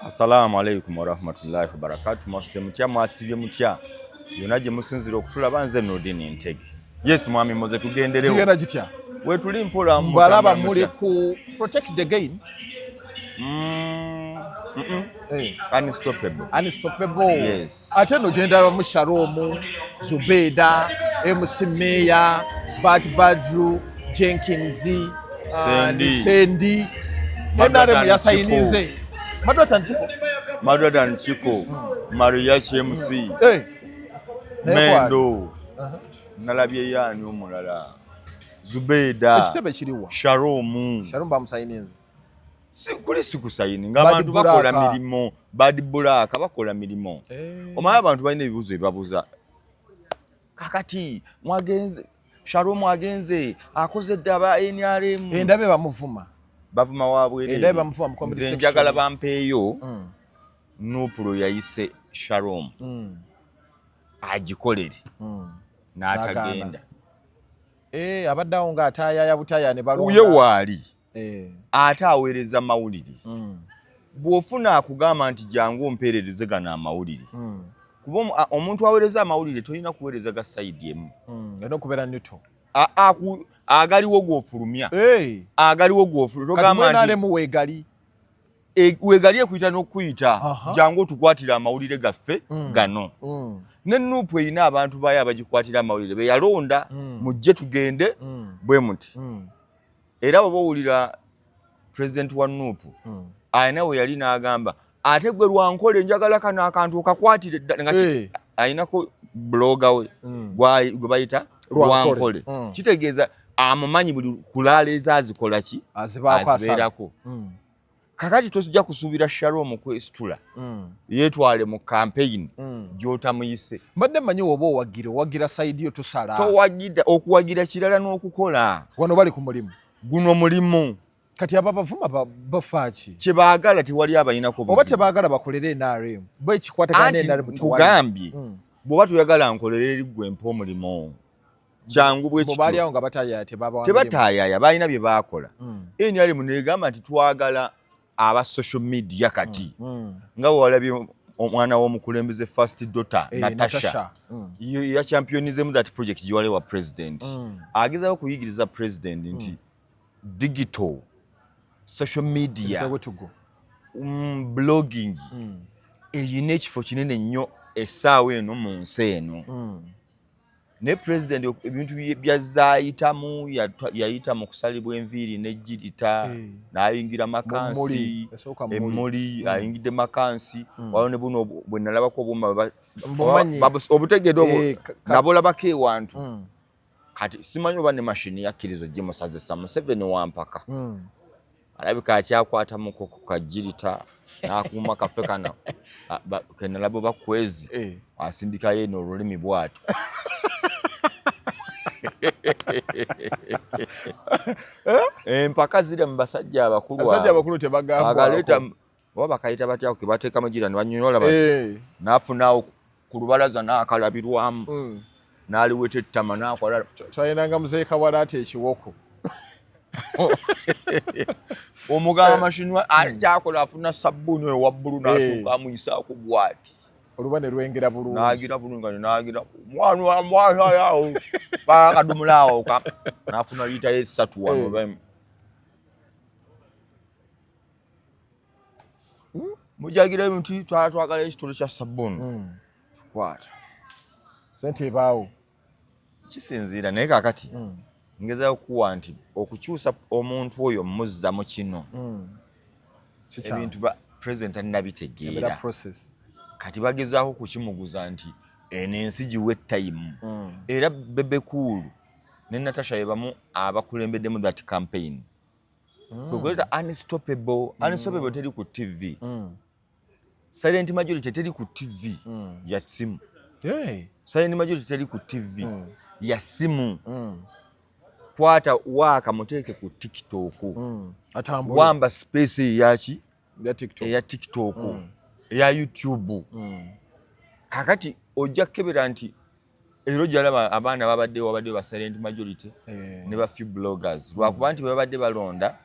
Assalamu alaikum wa rahmatullahi wa barakatuh. Mwasuse mutya mwasibye mutya. Yonaje musinzira okutulaba nze Nodini Ntege. Yes mwami moze tugenderewo. Tugenda gitya. We tuli mpola mu balaba muli ku protect the gain. Unstoppable. Unstoppable. Yes. Ate no genda mu Sharomu, Zubeda, MC Meya, Badru, Jenkins, Sandy. Endare yasayinize. Madwata Nchiko. Maria MC. Mendo. Nalabye yani omulala. Zubeda. Ekitebe kiriwa. Sharomu bamusayinize. Kuli sikusayini ng'abantu bakola milimo. Badi Bulaka bakola milimo. Omanya abantu balina ebibuzo ebibabuza. Kakati mwagenze Sharomu agenze akoze ddaba NRM. Endabe bamuvuma. Bavuma wabwere. Endabe bamuvuma mu comedy section. Njagala bampeeyo. Nupulo yayise Sharomu. Agikolere. N'atagenda. Abaddawo nga ataayaya butaaya ne balonda. Uye waali. Ate aweereza mawulire. Bw'ofuna akugamba nti jangu ompeerereze gano amawulire. Kuba omuntu aweereza amawulire tolina kuweereza ga side emu. Era okubeera neutral. Agaliwo gw'ofulumya. Agaliwo gw'ofulumya. Togamba nti weegali. Weegali ekuyita n'okuyita jangu otukwatira amawulire gaffe gano. Ne Nuupu erina abantu bayo abagikwatira amawulire be yalonda mujje tugende bwe muti. Era bwe bawulira President wa Nuupu ayina we yali n'agamba ate gwe Lwankole njagala kano akantu okakwatire nga ayinako bloga we gwe bayita Lwankole. Kitegeeza amumanyi buli kulaala ezazikola ki azibeerako. Kakati tosijja kusuubira Sharomu kwesitula yeetwale mu campaign gy'otamuyise. Mbadde mmanyi oba owagira side yo tosala. Towagida okuwagira kirala n'okukola. Wano bali ku mulimu. Guno mulimu. Kati abavuma bafaaki. Kye baagala tewali abayinako buzibu. Oba tebaagala bakolere NRM. Bo ekikwatagana NRM tugambye. Bw'oba toyagala nkolere eri ggwe mpa omulimu. Jangu bwe kityo. Bali awo nga bataayaya tebabawa. Tebataayaya balina bye baakola. NRM negamba nti twagala aba social media kati. Nga walabye omwana w'omukulembeze first daughter Natasha. Ya championize that project jiwale wa president. Agezaho kuyigiriza president nti digital social media blogging eyina ekifo kinene nnyo essaawa eno mu nsi eno. Ne president ebintu byazaayitamu yayita mu kusalibwa enviiri n'ejjirita n'ayingira makansi emmuli ayingidde makansi waliwo ne buno bwe nalabako obuma obutegedo nabolabako ewantu kati simanyi oba ne mashini yakkirizo gimusazisa Museveni wampaka alabika akyakwatamuko ku kajjirita n'akuuma kaffe kano kenalabo bakwezi asindikayo eno olulimi bwatu. Empaka zire mu basajja abakulu tebagamba agaleta oba bakayita batya ke bateekamu gira ne banyonyola bati n'afunaawo ku lubalaza n'akalabirwamu n'aliweta ettama n'akola twayinanga muzeeka walaata ekiwoko omugamba mashinwa akyakola afuna sabbuuni we wabbulu n'asooka amuyisaako bwati oluba ne lwengera bulungi n'agira bulungi n'agira mwana yawo bakadumulaawo n'afuna liita y'essatu wano mujagira ebintu twagala ekitole kya sabbuuni tukwata sente ebaawo kisinziira naye kaakati ngezayo kuwa nti okukyusa omuntu oyo muzza mu kino ebintu president annabitegeera kati bagezaako kukimuguza nti eno ensi giwe time era Bebe Cool ne Natasha yebamu abakulembeddemu that campaign kwegweta unstoppable teri ku TV silent majority teri ku TV ya simu silent majority teri ku TV ya simu kwata waka muteeke ku TikTok wamba space yaki ya TikTok ya YouTube kakati ojja kebera nti ero jalaba abaana babadde ba silent majority ne ba few bloggers lwakuba nti babadde balonda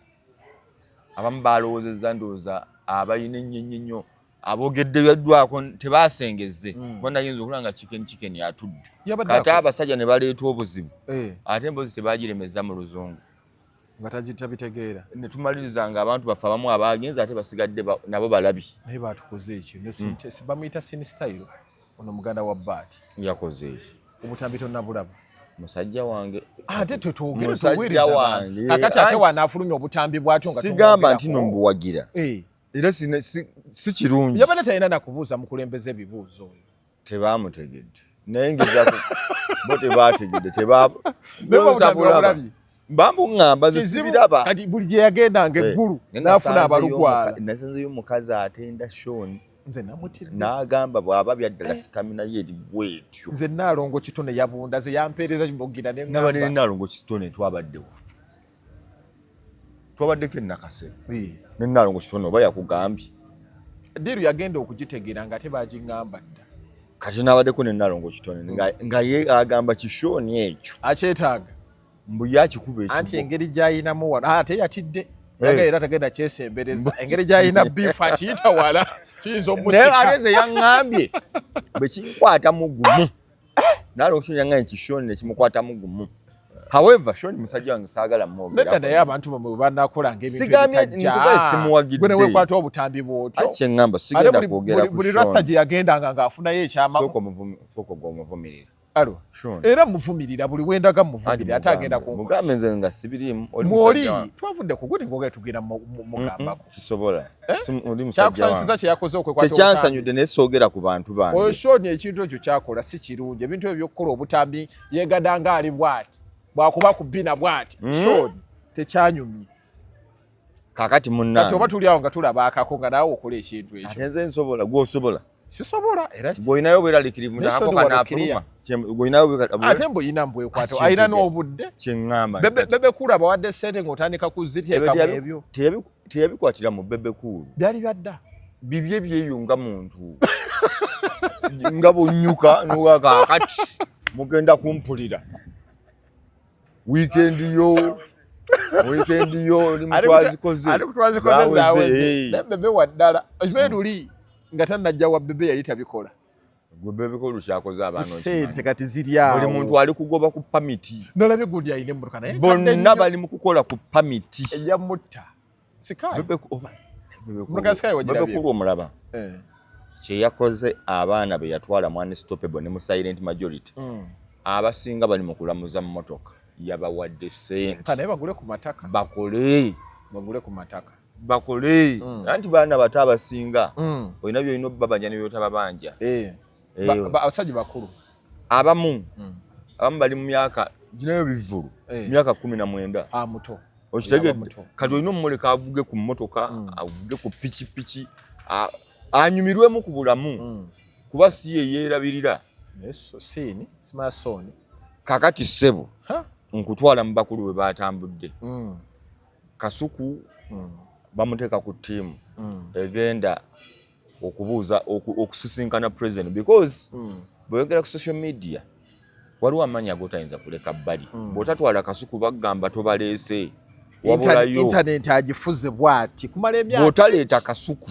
abamu balowoozezza ndowooza abayina ennyo aboogeddeddwako tebaasengezze bonna yinza okulanga chicken atudde kati abasajja ne baleeta obuzibu ate emboozi tebaagiremeza mu luzungu nga tabitegeera ne tumaliriza nga abantu bafe abamu abaagenze ate basigadde nabo balabi naye baatukoze ekyo bamuyita sin style ono muganda wa Baati yakoze ekyo obutambi tonnabulaba musajja wange ate tetwogere tuweereza kakati ate wanaafulumya obutambi bwatyo nga sigamba nti nombuwagira era si kirungi yabadde talina nakubuuza mukulembeza ebibuuzo oyo tebaamutegedde naye ngezako bo tebaategedde bambuŋŋamba zisibiraba kati buli gye yagendanga eggulu n'afuna abalugwala nasanzeyo omukazi atenda Shoni nze namutidde n'agamba bw'aba byaddala sitamina ye eri bwetyo nze Naalongo Kitone yabunda ze yampeereza kimugira nabadde ne Naalongo Kitone twabaddeko Nakasero ne Naalongo Kitone oba yakugambye Diru yagenda okugitegeera nga tebagiŋŋamba dda kati n'abaddeko ne Naalongo Kitone nga ye agamba Kishoni ekyo akyetaaga mbu yakikuba ekibo anti engeri gy'ayinamu wano ate yatidde era tagenda kyesembereza engeri gy'ayina beef akiyita wala kiyinza omusika naye ate ze yaŋŋambye bwe kinkwatamu gumu Naalongo Kitone yaŋŋambye Kishoni ne kimukwatamu gumu however Shoni musajja wange saagala mwogera nedda naye abantu bamwe banakolanga ebintu sigambye nkuba simuwagidde gwe newekwata obutambi bwotyo ate ŋŋamba sigenda kwogera ku buli rasta gye yagendanga ng'afunayo ekyama sooka gw'omuvumirira era muvumirira buli wendaga muvumirira ate agenda mugambe nze nga sibirimu mwoli twavudde ku gudi ngogera tugenda mugambako sisobola oli kyakusanisiza kye yakoze okwekwata tekyansanyudde naye soogera ku bantu bange oyo Shoni ekintu ekyo kyakola si kirungi ebintu ebyo by'okukola obutambi yegadanga ali bw'ati bwakuba ku bina bw'ati Shoni tekyanyumye kakati munnange kati oba tuli awo nga tulaba akako nga naawe okola ekintu ekyo ate nze nsobola gwosobola sisobola era gw'olinayo obweraliikirivu nako kanaafuluma gw'olinayo ate mbuyina mbwekwato ayina n'obudde kyeŋŋamba bebekulu abawadde ssente ng'otandika kuziteekamu ebyo teyabikwatira mu bebekulu byali byadda bibye byeyunga muntu nga bonnyuka nowakaakati mugenda kumpulira wiikendi yo oli mutwazikoze zaweze bebe waddala ekibeeruli nga tannajja wa bebe yali tabikola gwe bebekulu kyakoze abantu sente kati ziri awo buli muntu ali kugoba ku pamiti nolabye gundi ayina emmotoka naye bonna bali mu kukola ku pamiti ejja mutta sikayi bebekulu omulaba kye yakoze abaana be yatwala mu unstoppable ne mu silent majority abasinga bali mu kulamuza mu motoka yabawadde ssente naye bagule ku mataka bagule ku mataka bakole anti baana bato abasinga olina byolina obbabanja ne byotababanja abasajja bakulu abamu bali mu myaka ginayo bivulu myaka 19 muto okitegedde kati olina omuleka avuge ku mmotoka avuge ku pikipiki anyumirwemu ku bulamu kuba si ye yeerabirira kakati ssebo nkutwala mu bakulu we batambudde Kasuku bamuteeka ku ttiimu egenda okubuuza okusisinkana president because bweyogera ku social media waliwo amanyi agotayinza kuleka bbali bw'otatwala Kasuku bagamba tobaleese wabulayo internet agifuze bwati kumala emyaka bw'otaleeta Kasuku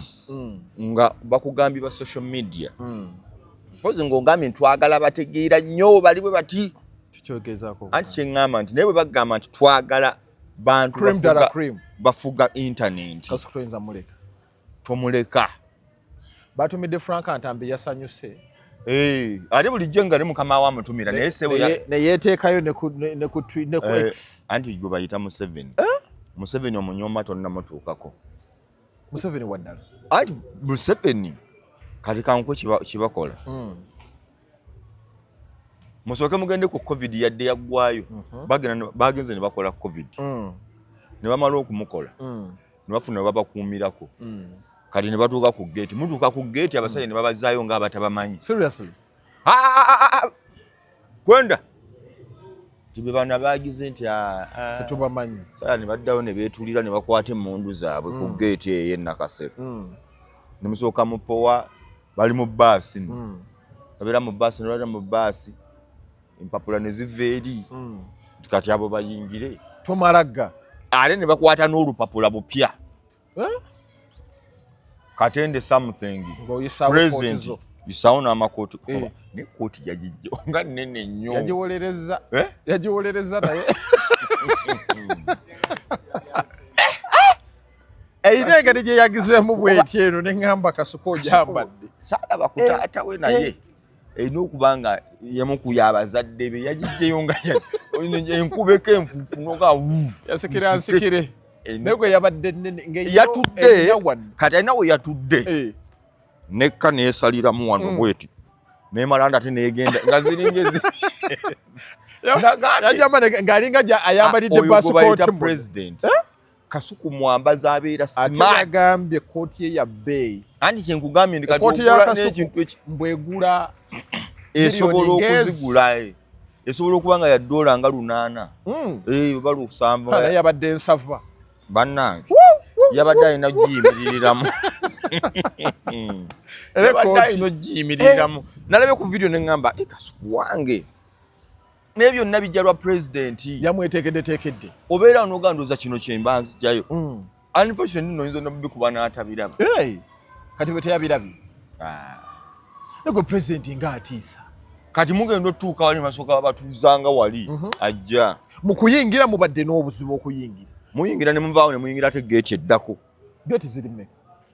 nga bakugambye ba social media mpozi ng'ogambye ntwagala bategeera nnyo bali bwe bati kikyogezaako anti kyeŋŋamba nti naye bwe bagamba nti twagala bantu bafuga internet Kasuku toyinza muleka tomuleka batumidde Frank Antambi yasanyuse ate bulijjo nga ne mukama wa mutumira naye sebo neyeteekayo ne ku X anti gwe bayita Museveni omunyoma tonna mutuukako Museveni waddala anti Museveni kati kankwe kibakola musooke mugende ku covid yadde yaggwayo bagenze ne bakola covid ne bamala okumukola ne bafuna we babakuumirako kati ne batuuka ku gate mutuuka ku gate abasajja ne babazaayo ng'abatabamanyi seriously kwenda tibe bana bagize nti tetubamanyi sala ne baddawo ne beetulira ne bakwata emmundu zaabwe ku gate eyo Nakasero ne musooka mupowa bali mu bbaasi babeera mu bbaasi ne balaga mu bbaasi empapula ne ziva eri kati abo bayingire tomalaga ate ne bakwata n'olupapula bupya katende something present yisaona amakooti ne kooti yagijja nga nene nnyo yagiwolereza naye eyina engeri gye yagizeemu bweti eno ne ŋŋamba Kasuka ogyambadde saalaba ku taata we naye erina okuba nga yemu ku y'abazadde be yagijjeyo nga enkubeko enfuufunoga yasikira nsikire naye gwe yabadde yatudde kati alina we yatudde nekka neesaliramu wano bweti nemala ate negenda nga ziringa ng'alinga ayambalidde passport president Kasuku mwambaza abeera smart yagambye kooti ye ya bbeeyi anti kyenkugambye ndi kati ogula n'ekintu mbwegula esobola okuzigula esobola okuba nga ya $8 nga 8 oba lusamba naye yabadde ensava bannange yabadde alina giyimiririramu yabadde alina giyimiririramu nalabe ku video neŋŋamba Kasuku wange naye byonna bijja lwa pulezidenti yamweteekeddeteekedde obeera n'oganduza kino kyemba nzijjayo unfortunately noyinza nabikuba n'atabiraba kati bwe teyabirabye negwe pulezidenti ng'atiisa kati mugenda otuuka wali masooka babatuuzanga wali ajja mu kuyingira mubadde n'obuzibu okuyingira muyingira ne muvaawo ne muyingira ate geeti eddako geeti ziri mmeka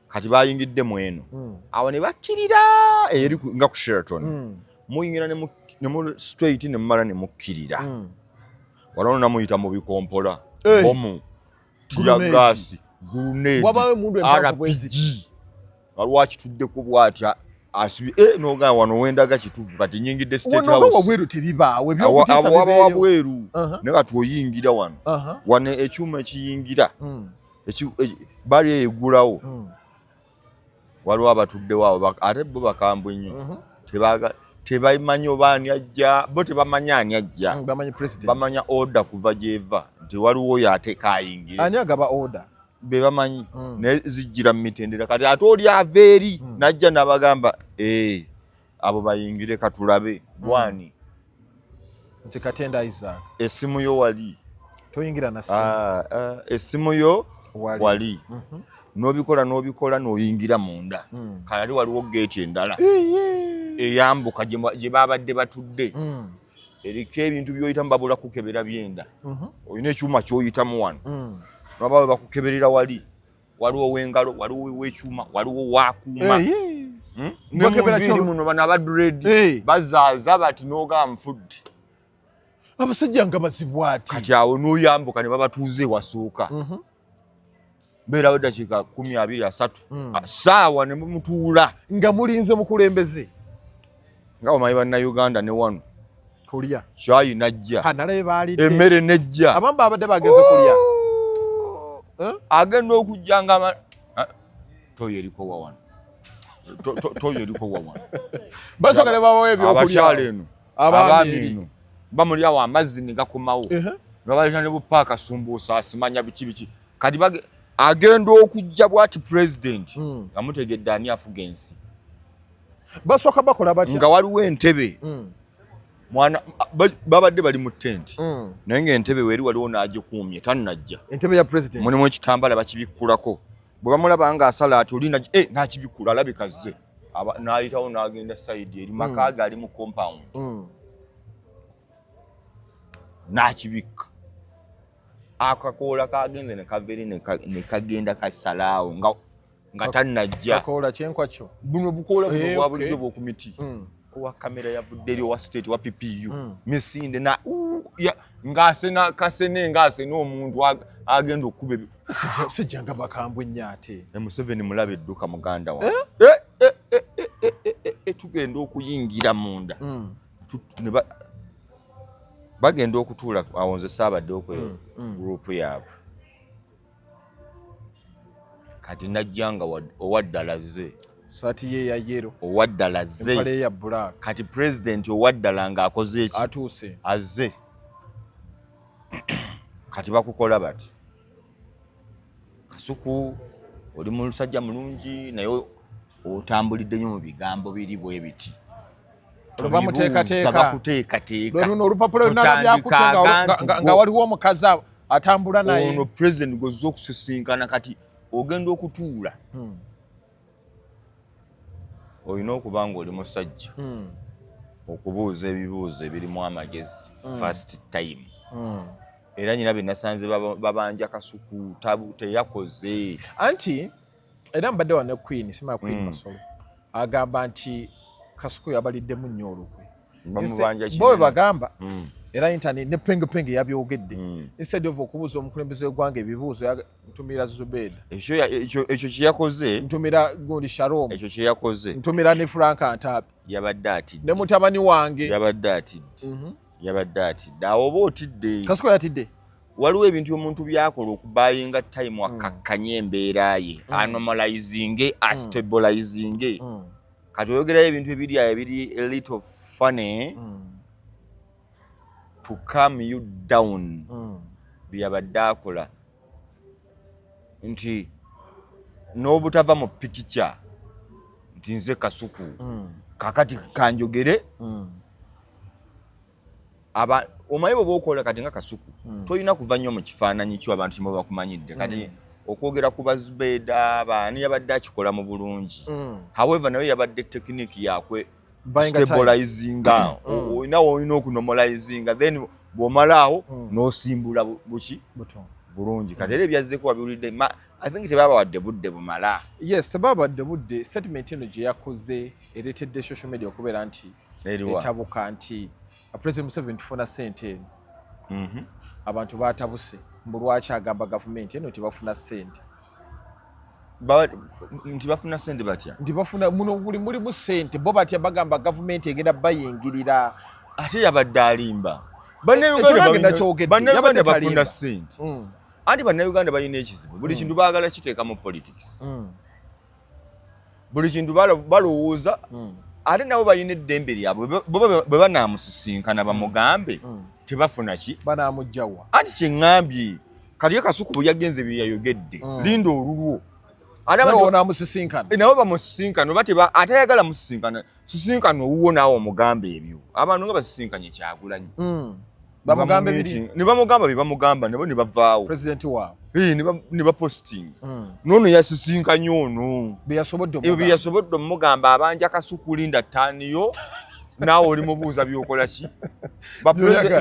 kati bayingidde mu eno awo ne bakkirira eri nga ku Sheraton muyingira ne mu straight ne mumala ne mukkirira wala namuyita mu bikompola bomu tiyagaasi guruneti RPG nga lwakituddeko bwatya asibi noga wano wendaga kituvu kati nyingidde state house wabweru tebibaawe abo wabweru ne kati oyingira wano wane ekyuma ekiyingira bali egulawo waliwo abatudde waawo ate bo bakambwe nnyo tebamanyi obaani ajja bo tebamanyi ani ajja bamanya order kuva gyeva nti waliwo oyo ateeka ayingire ani agaba order be bamanyi naye zijjira mu mitendera kati ate oli ava eri najja n'abagamba abo bayingire katulabe bwani nti Katenda Isaac essimu yo wali toyingira na simu essimu yo wali n'obikola n'oyingira munda kale ali waliwo geeti endala eyambuka gye babadde batudde eriko ebintu by'oyitamu babula kukebera byenda olina ekyuma ky'oyitamu wano naba bakukeberera wali waliwo wengalo waliwo wekyuma waliwo wakuuma ne muno bana abadred bazaaza bati noga mfudde abasajja nga bazibwati kati awo n'oyambuka ne babatuuze wasooka mbeerawo eddakiika 23 saawa ne mumutuula nga mulinze mukulembeze nga omanyi bannayuganda ne wano kulya kyayi najja emmere nejja abamu babadde bageze kulya agenda okujja nga toyo eriko wawano toyo eriko wawano basooka ne babawo ebyokulya abakyala eno abaami eno bamulyawo amazzi ne gakomawo nabaleeta ne bupaaka sumbuusa asimanya biki kati agenda okujja bwati pulezidenti nga mutegedde ani afuga ensi basooka bakola batya nga waliwo entebe mwana babadde bali mu tenti naye ng'entebe weeri waliwo n'agikuumye tannajja entebe ya president mulimu ekitambala bakibikkulako bwe bamulaba ng'asala ati oli n'akibikkula alabika zze n'ayitawo n'agenda sayidi eri maka ge ali mu compound n'akibikka akakoola kagenze ne kaveri ne kagenda kasalaawo nga tannajja akoola kyenkwakyo buno bukoola buno bwa bulijjo bw'oku miti owa kamera yavudde eri owa state wa PPU misinde na ng'asena kasene ng'asena omuntu agenda okuba sijjanga bakambwe nnyo ate Museveni mulaba edduka muganda wa tugenda okuyingira munda bagenda okutuula awo nze saabadde okweyo gurupu yaabwe kati najja nga owaddala zze saati ye ya yero owaddala zze empale ya black kati president owaddala ng'akoze eki atuuse azze kati bakukola bati Kasuku oli musajja mulungi naye otambulidde nnyo mu bigambo biri bwe biti bakuteekateeka luno olupapula lwonna byakutte nga waliwo omukazi atambula naye ono president gozza okusisinkana kati ogenda okutuula olina okuba ng'oli musajja okubuuza ebibuuzo ebirimu amagezi first time. Era nyina bye nasanze babanja Kasuku teyakoze anti era mbadde wane Queen sima Queen Masolo agamba nti Kasuku yabaliddemu nnyo olukwe bo bagamba era internet ne penge yabyogedde instead of okubuuza omukulembeze w'eggwanga ebibuuzo ntumira Zubeda ekyo kyeyakoze ntumira gundi Shalom ekyo kyeyakoze ntumira ne Frank Antapi yabadde atidde ne mutabani wange yabadde atidde awo oba otidde Kasuku yatidde waliwo ebintu omuntu byakola okubayinga time akakkanya embeera ye anomalizing astabilizing kati oyogerayo ebintu ebiri a little funny to calm you down byabadde akola nti n'obutava mu pikica nti nze Kasuku kakati kanjogere omaye bwe bwokola kati nga Kasuku toyina kuva nnyo mu kifaananyi kyo abantu kimwe bakumanyidde kati okwogera ku Bazubeda baani yabadde akikola mu bulungi however naye yabadde tekiniki yakwe stabilizinga olina okunomalizinga then bw'omalaawo n'osimbula buki bulungi kati era ebyazzeko wabiwulidde I think tebabawadde budde bumala yes tebabawadde budde statement eno gye yakoze ereetedde social media okubeera nti etabuka nti President Museveni tufuna ssente abantu batabuse mbu lwaki agamba gavumenti eno tebafuna ssente nti bafuna ssente batya nti bafuna muno mulimu ssente bo batya bagamba gavumenti egenda bayingirira ate yabadde alimba bannayuganda bafuna ssente anti bannayuganda balina ekizibu buli kintu baagala kiteeka mu politics buli kintu balowooza ate nabo balina eddembe lyabwe bwe banaamusisinkana bamugambe tebafuna ki banamujjawa anti kyeŋŋambye kati Kasuku bwe yagenze bye yayogedde linda olulwo nabo bamusisinkana oba atayagala musisinkana sisinkana owuwo naawe omugambe ebyo abantu nga basisinkanye Kyagulanyi ne bamugamba bye bamugamba nabo ne bavaawo president waabwe ne baposting noono yasisinkanye ono ebyo bye yasobodde omugamba abanja Kasuku linda ttaaniyo naawe oli mubuuza byokola ki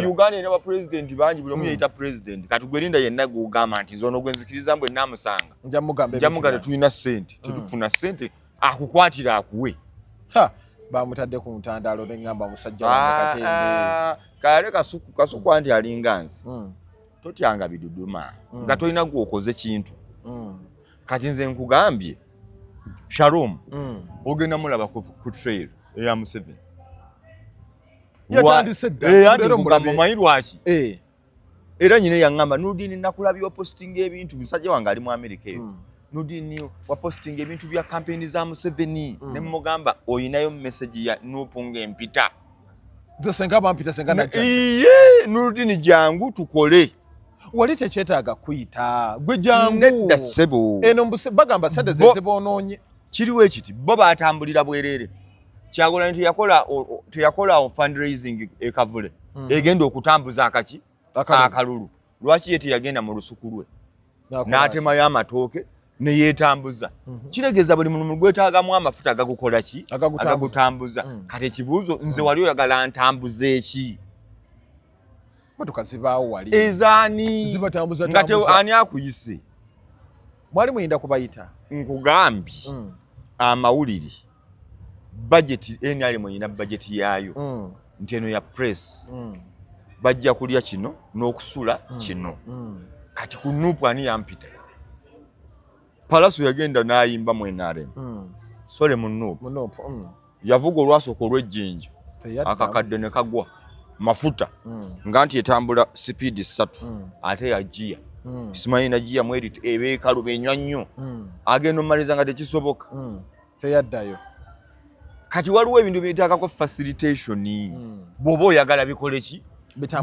Uganda erina bapresidenti bangi buli omu yayita president kati gwe linda yenna gugamba nti nze ono gwe nzikiriza mbwe naamusanga njamugamba tetulina ssente tetufuna ssente akukwatira akuwe bamutadde ku ntandaalo neŋŋamba musajja wange Katembe kale Kasuku anti alinga nze totyanga biduduma nga tolina gwe okoze kintu kati nze nkugambye Shalom ogenda mulaba ku trail eya Museveni nkugamba omanyi lwaki era nyine yaŋŋamba Nudini nakulabya opostinga ebintu musajja wange ali mu Amerika eyo Nudini wapostinga ebintu bya kampeni za Museveni ne mugamba oyinayo message ya nupunga empita Nudini jangu tukole wali tekyetaaga kuyita gwe jangu nedda ssebo eno bagamba sente zeziboonoonye kiriwo ekiti bo baatambulira bwereere Kyagulanyi teyakola fundraising ekavule egenda okutambuza akalulu lwaki ye teyagenda mu lusuku lwe n'atemayo amatooke ne yeetambuza kiregeeza buli muntu gwetaagamu amafuta agagukola ki agagutambuza kati ekibuuzo nze wali oyagala ntambuze ki motoka zibaawo wali ezaani nga ani akuyise mwali muyinda kubayita nkugambye amawulire budget NRM yina budget yaayo nti eno ya press bajja kulya kino n'okusula kino kati ku nupu ani yampita Palaso yagenda n'ayimba mu NRM sole mu nupu yavuga olwasooka olw'ejjinja akakadde ne kagwa mafuta nga nti etambula sipiidi 3 ate yagiya simanyi nagiya mweri ebeekalu benywa nnyo agenda omaliza nga tekisoboka teyaddayo kati waliwo ebintu byetaagako facilitation bw'oba oyagala bikole ki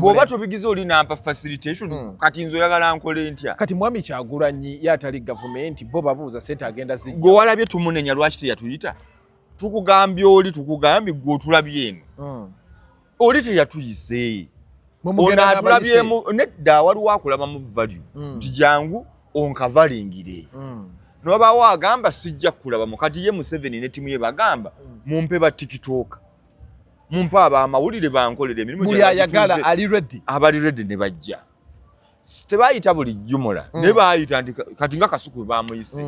bw'oba tobigize oli nampa facilitation kati nze oyagala nkole ntya kati mwami Kyagulanyi yatali gavumenti bo babuuza ssente agenda zijja gwe walabye tumunenya lwaki teyatuyita tukugambye oli tukugambye gwe otulabye eno oli teyatuyise ono atulabyemu nedda waliwo akulaba mu value nti jangu onkavalingire Nobawo agamba sijja kulaba mukati ye Museveni ne timu ye bagamba mumpe ba TikTok. Mumpe abamawulire bankolere emirimu Buli ayagala ali ready. Abali ready ne bajja. Tebayita buli jumula ne bayita kati nga Kasuku bamuyise.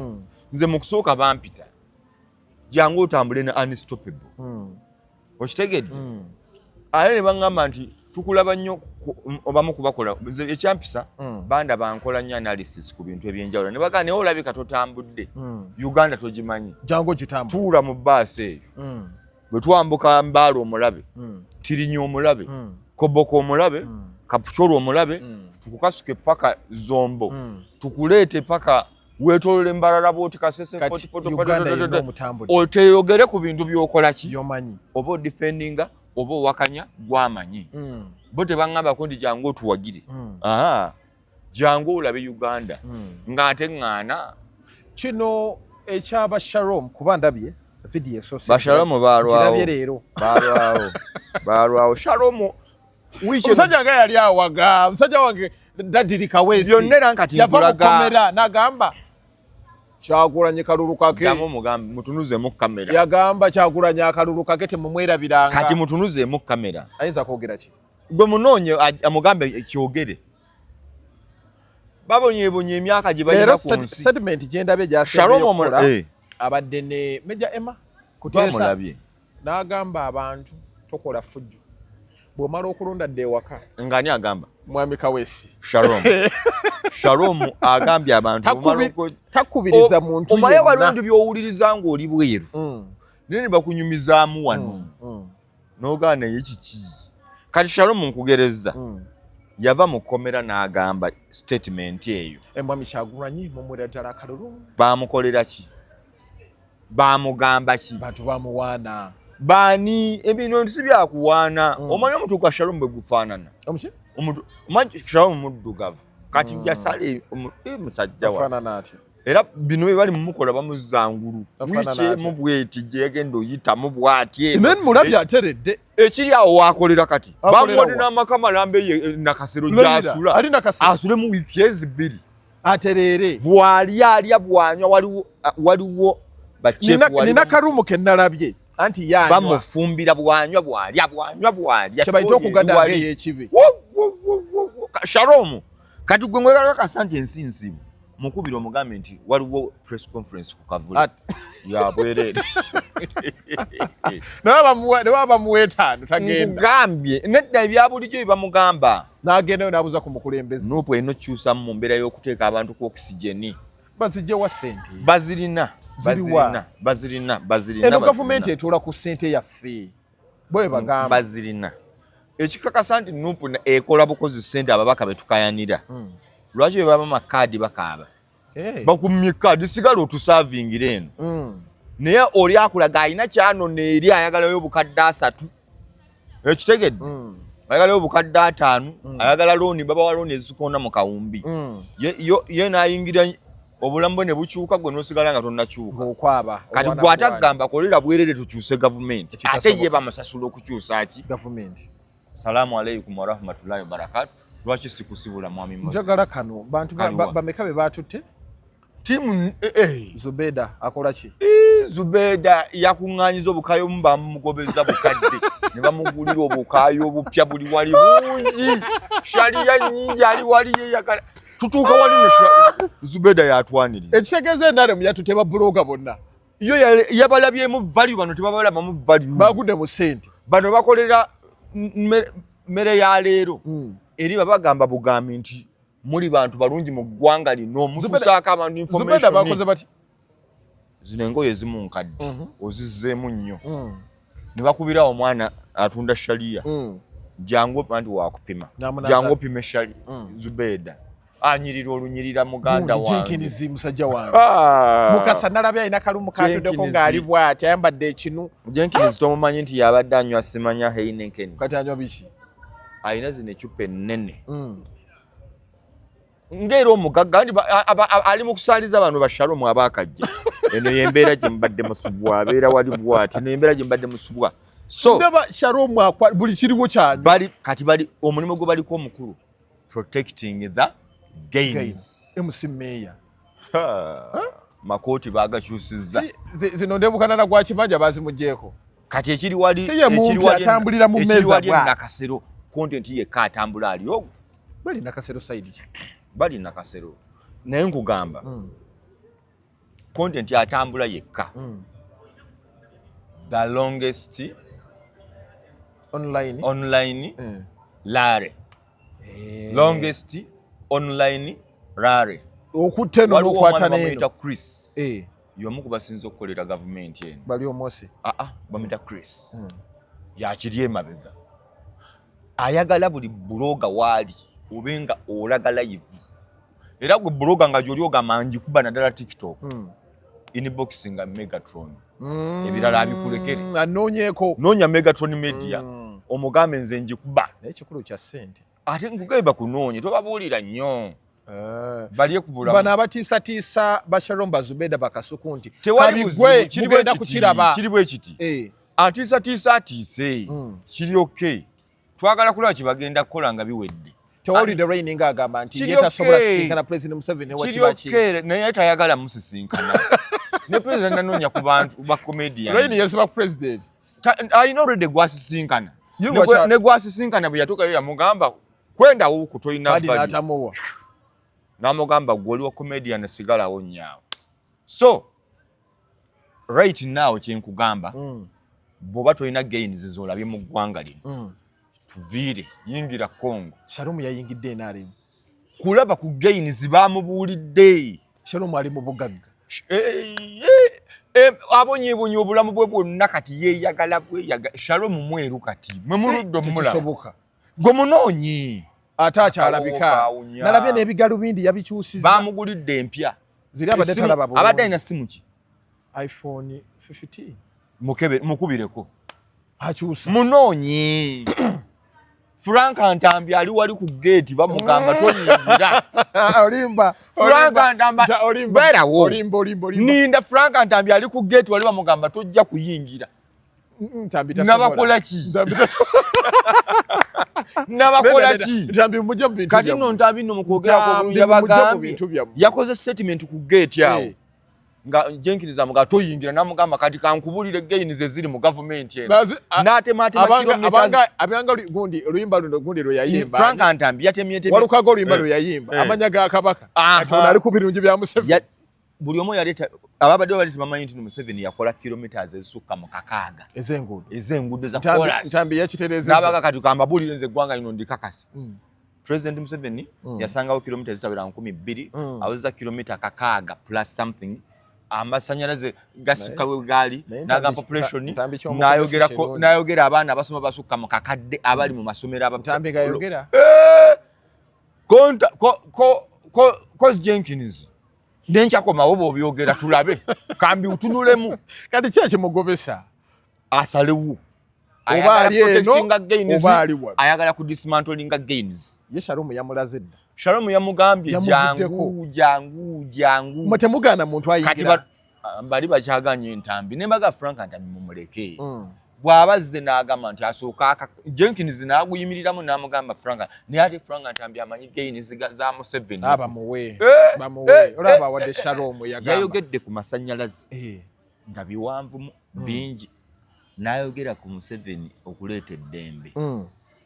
Nze mu kusooka bampita. Jangu otambule ne unstoppable. Okitegedde? Aye ne bangamba nti tukulaba nnyo obamu kubakola ekyampisa banda bankola nnyo analysis ku bintu ebyenjawulo ne baga ne olabika totambudde Uganda togimanyi jangu kitambu tuula mu baasi eyo bwe twambuka Mbaalo omulabe Tirinyo omulabe Koboko omulabe Kapucholo omulabe tukukasuke paka Zombo tukuleete paka wetolole Mbalala booti Kasese oteyogere ku bintu byokola ki yomanyi oba defendinga oba wakanya gwamanyi bo tebangamba ko ndi jangu otuwagire jangu olabe Uganda ngate ngana kino ekyaba Shalom kuba ndabye video social Bashalom barwawo Shalom wiche musajja nga yali awaga musajja wange dadirika wesi byonnera nkati nkulaga nagamba Kyagulanye kalulu kake Damo mugambe mutunuze mu kamera yagamba Kyagulanye akalulu kake temumwerabiranga kati mutunuze mu kamera ayinza kwogera ki gwe munonye amugambe kyogere babonye emyaka gibalira ku nsi statement gyendabe gyasembe abadde ne Meja Emma kuteesa n'agamba abantu tokola fujjo bw'omala okulonda dde ewaka ngani agamba mwami Kawesi Shalom agambye abantu takubiriza muntu omaye walondu byowuliriza ng'oli bweru nene bakunyumizaamu wano n'ogaana ekiki kati Shalom nkugereza yava mu komera n'agamba statement eyo mwami Kyagulanyi mumweratala akalulu bamukolera ki bamugamba ki bantu bamuwaana bani ebintu si byakuwaana omanyi omuntu kwa Shalom bwe gufaanana omuntu manyi Shalom muddugavu kati byasale musajja wa era bino bali mumukola bamuzangulu wiche mubweti jegendo yita mubwati men mulabi ateredde ekiri awo wakolera kati bamwone n'amakama lambe nakasero jasula asule mu wiki ezibiri aterere bwali alya bwanywa waliwo bachefu waliwo nina karumu kennalabye anti yanywa bamufumbira bwanywa bwalya kyabaita okuganda ngeye ekibi Shalom kati gwe mwegala kasante ensinzibu mukubira omugambe nti waliwo press conference ku Kavula ya bwerere nababa muwetano tagenda ngambye nedda ebyabulijjo bamugamba nagenda nabuza ku mukulembeze nupo eno kyusa mu mbeera y'okuteeka abantu ku oxygen bazije wa sente bazirina eno gavumenti etula ku sente yaffe bwe bagamba bazirina ekikakasa nti nupo ekola bukozi sente ababaka betukayanira lwaki baba makadi bakaaba bakumye kadi sigalo otusavingira eno naye oli akulaga ayina kyano neeri ayagalayo obukadde 3 ekitegedde ayagalayo obukadde 5 ayagala looni baba wa looni ezikoona mu kawumbi ye nayingira obulamu ne bukyuka gwe nosigala nga tonnakyuka kati gwe atagamba kolera bwerere tukyuse gavumenti ate ye bamusasula okukyusa ki gavumenti. Salamu alaikum wa rahmatullahi wa barakatuh. Lwaki sikusibula mwami Moses? Njagala kano bantu bameka be batutte timu Zubeda akola ki? Zubeda yakunganyiza obukayo mugobeza bukadde ne bamugulira obukayo obupya buli wali bungi sharia nyingi ali wali yakala tutuuka wali ne Zubeda yatwaniriza ekitegeeza endale mu yatutte ba bloga bonna yo yabalabyemu value bano tebabalaba mu value bagudde mu sente bano bakolera mere ya leero eri babagamba bugambi nti muri bantu balungi mu ggwanga lino mutusaka abantu information Zubeda bakoze bati zinengoye zimu nkadde ozizzeemu nnyo ne bakubira omwana atunda sharia jangu bantu wakupima jangu pime sharia Zubeda anyirira olunyirira muganda wange Jenkins musajja wange mukasa nalabya ina kalumu katuddeko ngaali bwati ayambadde ekinu Jenkins tomumanyi nti yabadde anywa simanya Heineken kati anywa biki ayina zino ecupa ennene ngero omugagga ali mu kusaaliza abantu Shalom abakajja eno yembeera gye mbadde musubwa abeera wali bwati eno yembeera gye mbadde musubwa so ndaba Shalom buli kiriwo kyanyu bali omulimu gwe baliko omukulu protecting the gains MC Mayor makooti bagakyusizza zino ndebukanana gwa Kimanja bazimugyeko kati ekiri wali atambulira mu meza bwa Nakasero content yekka atambula ali ogwo bali Nakasero side bali Nakasero naye nkugamba content atambula yekka the longest online lare longest online lare okuteno nokwata neno Chris yomu kubasinza okukolera government eno bali omose bamita Chris yakiri emabega ayagala buli bloga wali obenga olagala yivu era gwe bloga nga joli ogamanji kuba nadala TikTok inboxing nga Megatron ebirala abikulekere anonyeko nonya Megatron media omugambe nze njikuba n'ekikulu kya sente ate nkugeba kunonye tobabuulira nnyo baliye kubula bana abatiisa Basharomba Zubeda Bakasuku nti kabigwe mugenda kukiraba kiri bwe kiti atiisa atiise kiri okay twagala kulaba kibagenda kukola nga biwedde tewali the raining agamba nti yetasobola kusinkana President Museveni wakibachi kiri naye tayagala musisinkana ne president nanonya ku bantu ba comedian raining yesiba president ayina already gwasisinkana ne gwasisinkana bwe yatuka yamugamba kwenda huku toyina bali natamuwa namugamba gwoli wa comedian sigalawo nyaawo so right now kyenkugamba boba toyina gains zolabye mu ggwanga lino tuviire yingira Congo Sharumu yayingidde enaremu kulaba ku gains bamubuulidde Sharumu ali mu bugagga abonyibonyi obulamu bwe bwonna kati yeeyagala Sharumu mweru kati mwe muludde omula gwe munoonyi ate akyalabika nalabye n'ebigalubindi yabikyusiza bamugulidde empya ziri abadde talaba bulungi abadde alina simu ki iPhone 15 mukubireko akyusa munoonyi Frank Antambi ali wali ku gate bamugamba toyingira olimba Frank Antambi berawo olimba ninda Frank Antambi ali ku gate wali bamugamba tojja kuyingira Ntambi nabakola ki nabakola ki Ntambi mujja mu bintu kati no Ntambi no mukogera ko yabagambi yakoze statement ku gate yawo nga Jenkins amuga toyingira namugamba kati kankubulire gains ziri mu government eno nate abanga gundi oluyimba luno gundi lo yayimba Frank Antambi yatemye walukago oluyimba lo yayimba amanya ga kabaka ati ali ku birungi bya Museveni buli omo yaleta ababadde baleta mamanyi nti Museveni yakola kilometers ezisukka mu kakaaga ezengudde za chorus Ntambi yakitereze nabaga kati kamba bulire nze gwanga ino ndikakasi President Museveni yasangawo kilometers zitabira 12 aweza kilomita kakaaga plus something amasanyalaze gasikawe gali naga population nayogera abaana abasoma basukka mu kakadde abali mu masomero Ntambi gayogera ko Jenkins nenchakoma obo byogera tulabe kambi utunulemu kati kye kimugobesa asalewu ayagala ku dismantling gains ye Sharumu yamulazidde Sharumu yamugambye jangu mutemugana muntu ayingira bali bakyaganye Ntambi nembaga Frank Antambi mumuleke bwabazze n'agamba nti asooka Jenkins n'aguyimiriramu n'amugamba Frank naye ate Frank Antambi amanyi gains za Museveni bamuwe olaba wadde Sharumu yayogedde ku masannyalaze nga biwanvu bingi n'ayogera ku Museveni okuleeta eddembe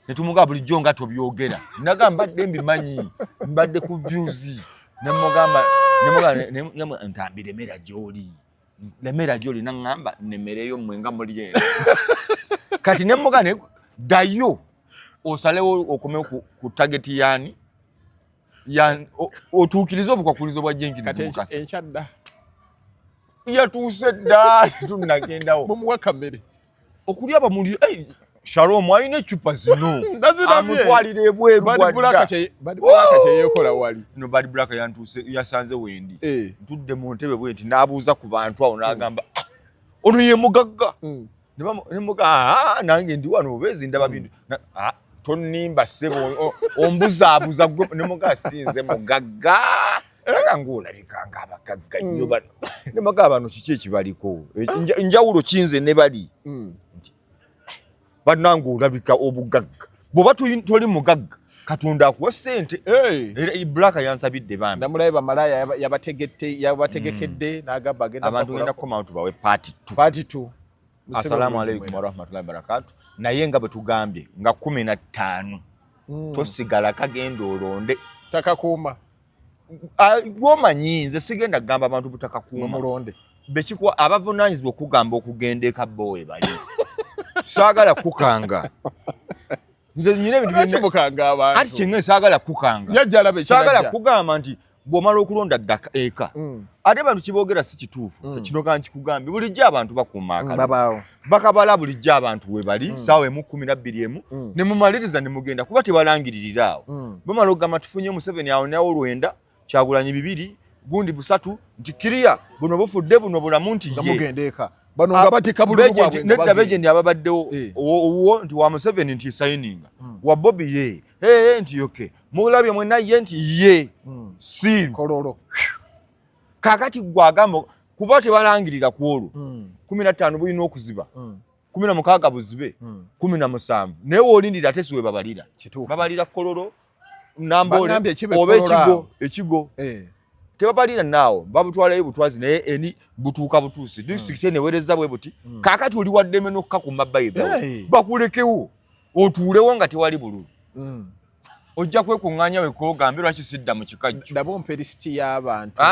netumuga bulijjo nga tobyogera nagamba mbadde mbimanyi mbadde ku views nemugamba Ntambi lemera gyoli nangamba nemereyo mwenga muli kati nemugane dayo osalewo okome ku target yani otuukiriza obukwakulizo bwa Jenkins mukasa enchadda yatuuse dda tunagendawo mumuwa kamere okulya bamuli Sharumu ayina ecupa zino amutwalira ebweru badi bulaka kyeyekola wali no badi bulaka yantuuse yasanze wendi ntudde mu ntebe bwenti n'abuuza ku bantu awo n'agamba ono ye mugagga nemuga nange ndi wano obezi ndaba bintu tonimba ssebo ombuzaabuza nemuga sinze mugagga era ng'olabika ng'abagagga nnyo bano nemuga bano kiki ekibaliko njawulo kinze ne bali bannange olabika obugagga bw'oba toli mugagga Katonda akuwa ssente era Black yansabidde bambi namulabe bamalaya yabategekedde n'agamba agenda abantu genda kukoma tubawe part 2. Assalamu alaikum warahmatullahi wabarakatuh. Naye nga bwe tugambye nga 15 tosigala kagenda olonde takakuuma gwomanyi nze sigenda kugamba abantu butakakuuma mulonde bekikuwa abavunaanyizibwa okugamba okugenda ekabbowe bali saagala kukanga nze nyine ebintu mukanga abantu ati kyenga saagala kukanga saagala kugamba nti bw'omala okulonda ddaka eka ate bantu kiboogera si kituufu kino kanti kugambye bulijjo abantu bakuuma akalo bakabala bulijjo abantu we bali saawa 12 ne mumaliriza ne mugenda kuba tebalangiririra awo bamala okugamba tufunye Museveni awo nawo lwenda Kyagulanyi 2 gundi 3 nti kiriya buno bufudde buno bulamu nti ye mugende eka bano nga batika bulungu bwabwe nedda bejendi ababaddewo owo nti wa Museveni nti sayininga wa Bobby ye nti yoke mulabye mwena ye nti ye si kololo kakati gwagamba kuba tebalangirira ku olwo 15 bulina okuziba 16 buzibe 17 naye wolindira ate siwe babalira kololo nambole oba ekigo tebabalira naawo babutwalayo butwazi naye eni butuuka butuusi district enewereza bwe buti kakati oli waddeme nokka ku mabayibuli bakulekewo otuulewo nga tewali bululu ojja kwekuŋŋaanya wekogambe lwaki sidda mu kikajjo ndaba ompa erisiti y'abantu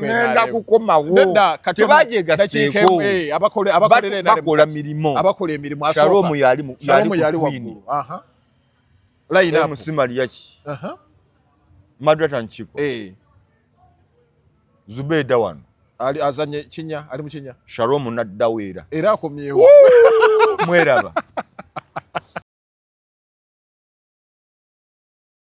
nenda kukomawo tebagyegaseeko bakola mirimu Shalomu yali waggulu musima lyaki Madrata Nchiko Zubeda wano ali azanye kinya ali mu kinya Shalomu naddaweera era akomyewo mweraba